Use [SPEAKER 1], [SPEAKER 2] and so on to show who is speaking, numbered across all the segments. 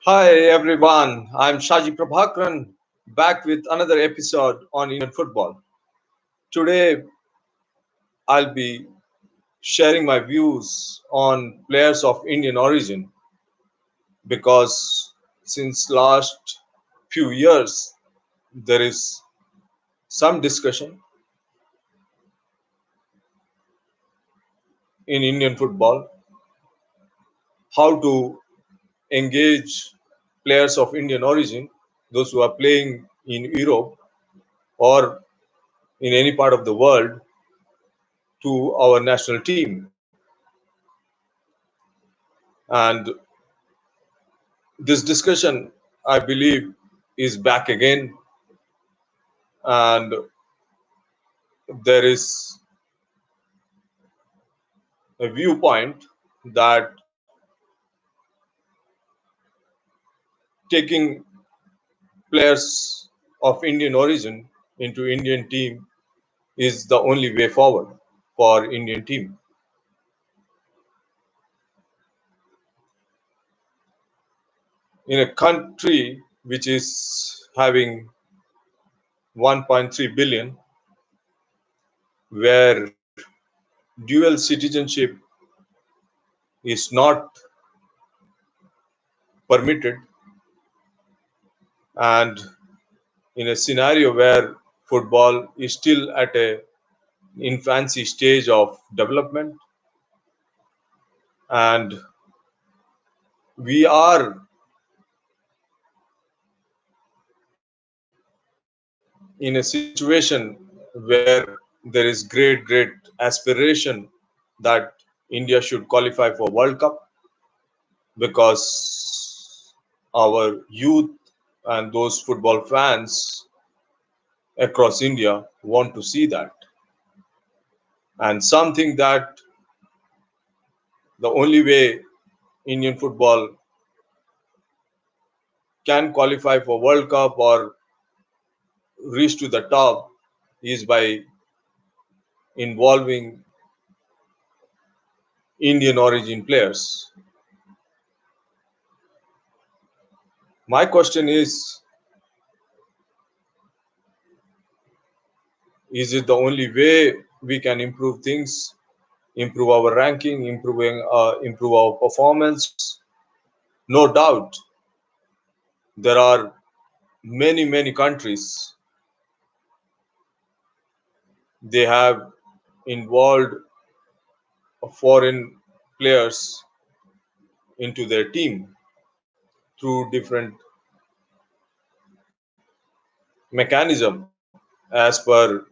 [SPEAKER 1] Hi everyone, I'm Shaji Prabhakaran back with another episode on Indian football. Today I'll be sharing my views on players of Indian origin because since last few years there is some discussion in Indian football how to engage players of Indian origin, those who are playing in Europe or in any part of the world, to our national team. And this discussion, I believe, is back again, and there is a viewpoint that taking players of Indian origin into Indian team is the only way forward for Indian team. In a country which is having 1.3 billion, where dual citizenship is not permitted, and in a scenario where football is still at a infancy stage of development, and we are in a situation where there is great aspiration that India should qualify for World Cup, because our youth and those football fans across India want to see that. And something that the only way Indian football can qualify for World Cup or reach to the top is by involving Indian origin players. My question is it the only way we can improve things, improve our ranking, improve our performance? No doubt, there are many countries they have involved foreign players into their team through different mechanism as per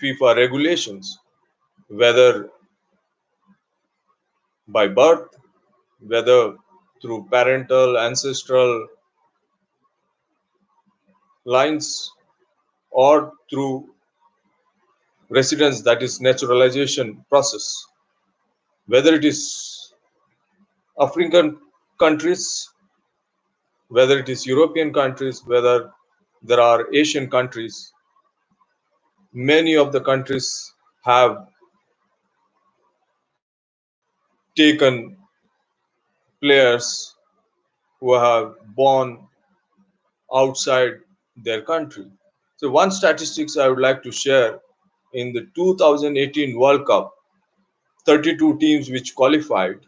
[SPEAKER 1] FIFA regulations, whether by birth, whether through parental, ancestral lines, or through residence, that is naturalization process. Whether it is African countries, whether it is European countries, whether there are Asian countries, many of the countries have taken players who have born outside their country. So one statistics I would like to share: in the 2018 World Cup, 32 teams which qualified,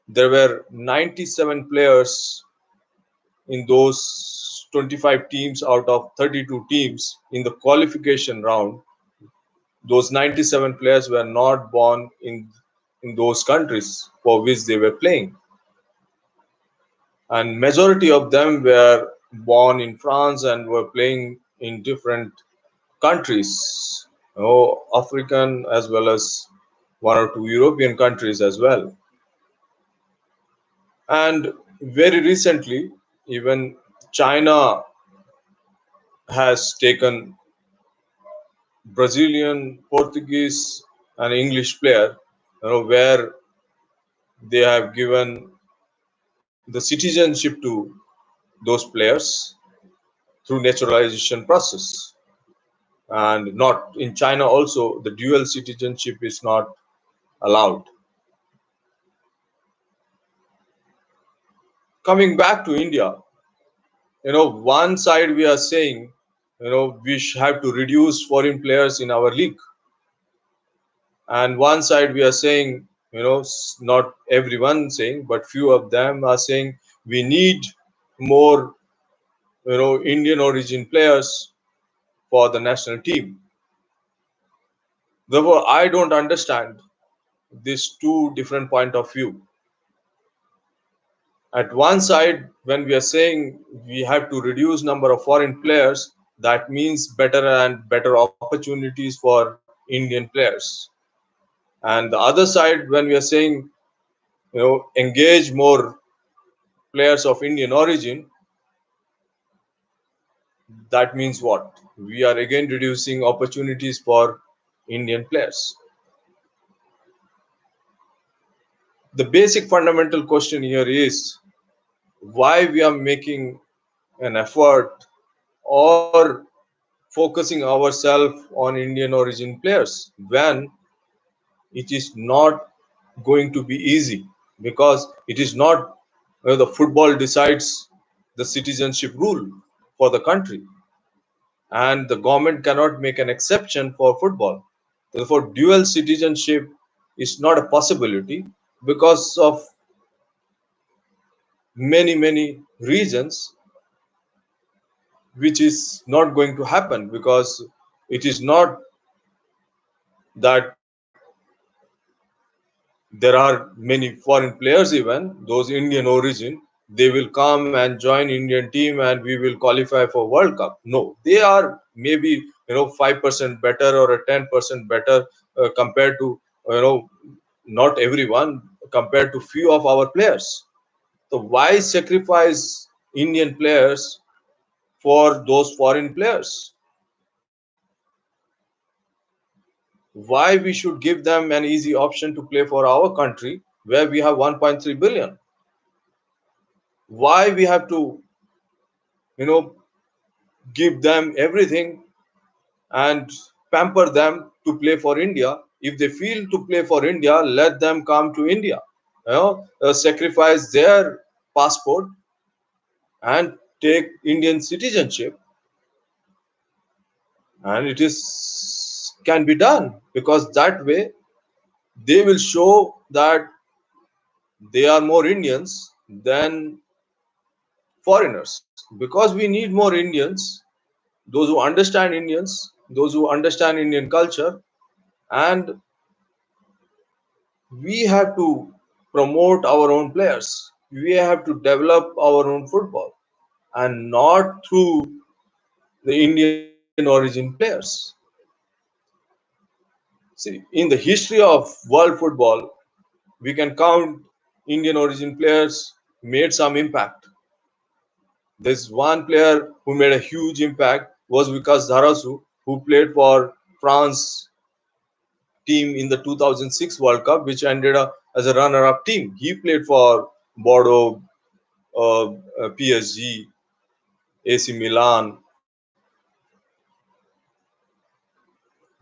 [SPEAKER 1] there were 97 players in those 25 teams out of 32 teams in the qualification round. Those 97 players were not born in those countries for which they were playing, and majority of them were born in France and were playing in different countries, African as well as one or two European countries as well. And very recently, even China has taken Brazilian, Portuguese, and English player, where they have given the citizenship to those players through naturalization process. And not in China also, the dual citizenship is not allowed. Coming back to India, one side we are saying, we have to reduce foreign players in our league, and one side we are saying, not everyone saying, but few of them are saying we need more, Indian origin players for the national team. Therefore, I don't understand these two different point of view. At one side, when we are saying we have to reduce number of foreign players, that means better and better opportunities for Indian players. And the other side, when we are saying, engage more players of Indian origin, that means what? We are again reducing opportunities for Indian players. The basic fundamental question here is why we are making an effort or focusing ourselves on Indian origin players when it is not going to be easy, because it is not the football decides the citizenship rule for the country, and the government cannot make an exception for football. Therefore, dual citizenship is not a possibility because of many reasons, which is not going to happen because it is not that there are many foreign players, even those Indian origin, they will come and join Indian team and we will qualify for World Cup. No, they are maybe 5% better or a 10% better compared to not everyone, compared to few of our players. So why sacrifice Indian players for those foreign players? Why we should give them an easy option to play for our country where we have 1.3 billion? Why we have to you know give them everything and pamper them to play for India? If they feel to play for India, let them come to India, sacrifice their passport and take Indian citizenship, and it is can be done, because that way they will show that they are more Indians than foreigners, because we need more Indians, those who understand Indians, those who understand Indian culture, and we have to promote our own players. We have to develop our own football, and not through the Indian origin players. See, in the history of world football, we can count Indian origin players made some impact. There's one player who made a huge impact was Vikas Dharasu, who played for France team in the 2006 World Cup, which ended up as a runner-up team. He played for Bordeaux, PSG, AC Milan,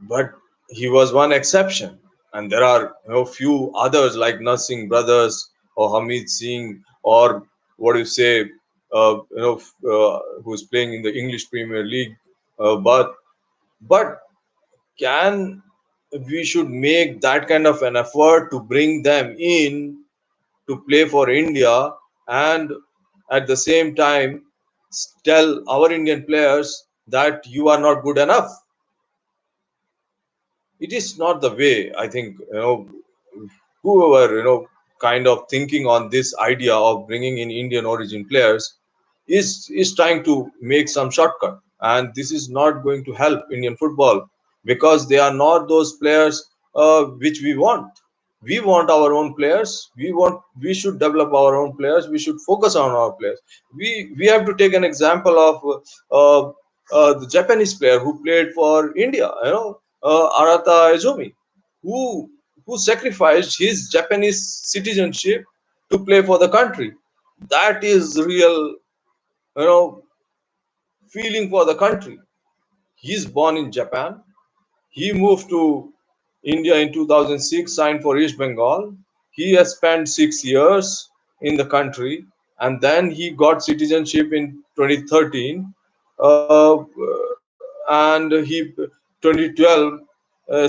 [SPEAKER 1] but he was one exception. And there are few others like Narsingh brothers or Hamid Singh, or what do you say, who's playing in the English Premier League. But can we should make that kind of an effort to bring them in to play for India, and at the same time tell our Indian players that you are not good enough. It is not the way. I think whoever kind of thinking on this idea of bringing in Indian origin players is trying to make some shortcut, and this is not going to help Indian football, because they are not those players which we want. We want our own players. We should develop our own players. We should focus on our players. We have to take an example of the Japanese player who played for India, Arata Izumi, who sacrificed his Japanese citizenship to play for the country. That is real, feeling for the country. He's born in Japan. He moved to India in 2006, signed for East Bengal. He has spent 6 years in the country, and then he got citizenship in 2013, and he 2012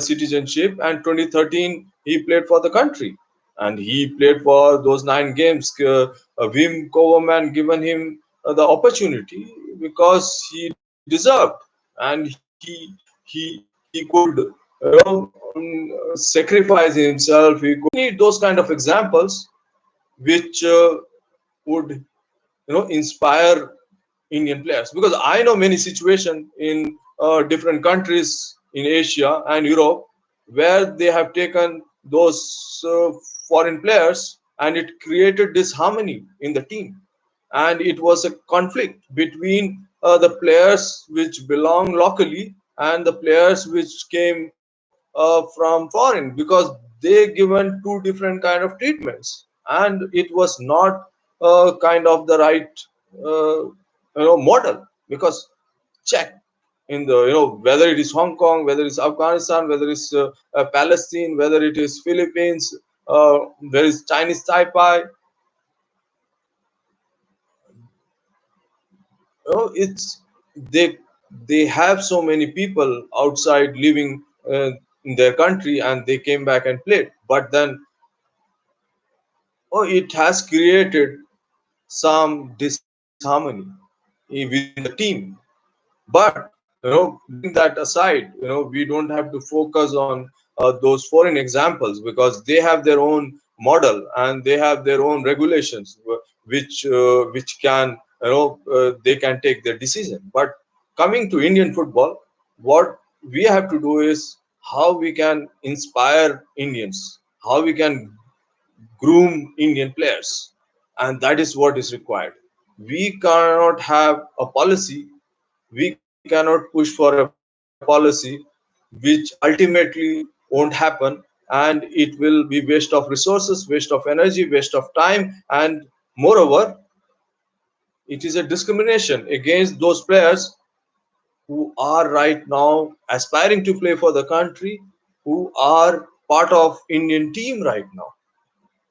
[SPEAKER 1] citizenship, and 2013 he played for the country, and he played for those 9 games. Wim Koverman given him the opportunity because he deserved, and he could sacrifice himself. He could need those kind of examples which would inspire Indian players, because I know many situations in different countries in Asia and Europe where they have taken those foreign players, and it created disharmony in the team, and it was a conflict between the players which belong locally and the players which came from foreign, because they given two different kind of treatments, and it was not kind of the right model. Because check in the whether it is Hong Kong, whether it's Afghanistan, whether it's Palestine, whether it is Philippines, there is Chinese Taipei. It's they have so many people outside living in their country, and they came back and played, but then it has created some disharmony within the team. But leaving that aside, we don't have to focus on those foreign examples, because they have their own model and they have their own regulations, which can they can take their decision. But coming to Indian football, what we have to do is how we can inspire Indians, how we can groom Indian players, and that is what is required. We cannot have a policy, we cannot push for a policy which ultimately won't happen, and it will be waste of resources, waste of energy, waste of time, and moreover, it is a discrimination against those players who are right now aspiring to play for the country, who are part of Indian team right now.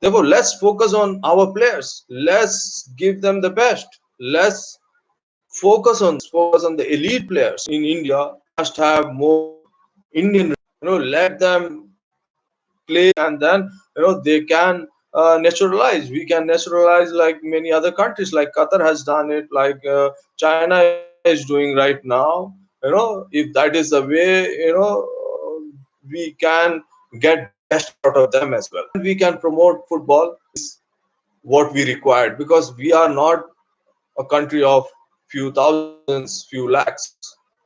[SPEAKER 1] Therefore, let's focus on our players. Let's give them the best. Let's focus on the elite players in India. Must have more Indian. Let them play, and then they can naturalize. We can naturalize like many other countries, like Qatar has done it, like China is doing right now. If that is the way, we can get best out of them as well, and we can promote football. What we required, because we are not a country of few thousands, few lakhs.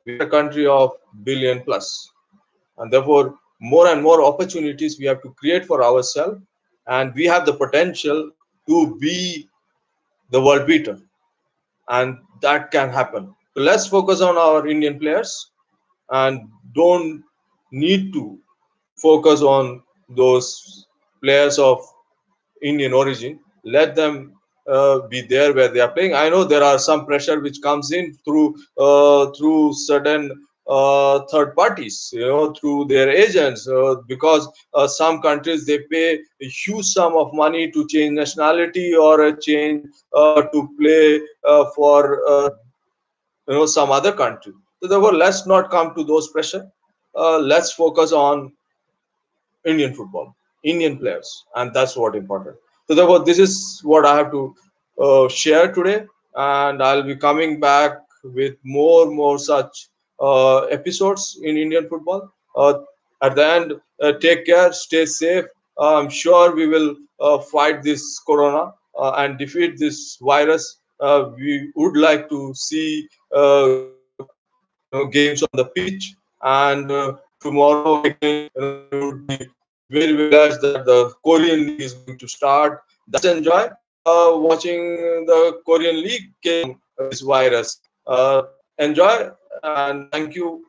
[SPEAKER 1] We are a country of billion plus, and therefore more and more opportunities we have to create for ourselves, and we have the potential to be the world beater, and that can happen. So let's focus on our Indian players, and don't need to focus on those players of Indian origin. Let them be there where they are playing. I know there are some pressure which comes in through certain third parties, through their agents, because some countries they pay a huge sum of money to change nationality or a change to play for some other country. So therefore, let's not come to those pressure. Let's focus on Indian football, Indian players, and that's what important. So therefore, this is what I have to share today, and I'll be coming back with more such episodes in Indian football. At the end, take care, stay safe. I'm sure we will fight this corona and defeat this virus. We would like to see games on the pitch, and tomorrow again we would be very glad that the Korean League is going to start. Let's enjoy watching the Korean League this virus. Enjoy, and thank you.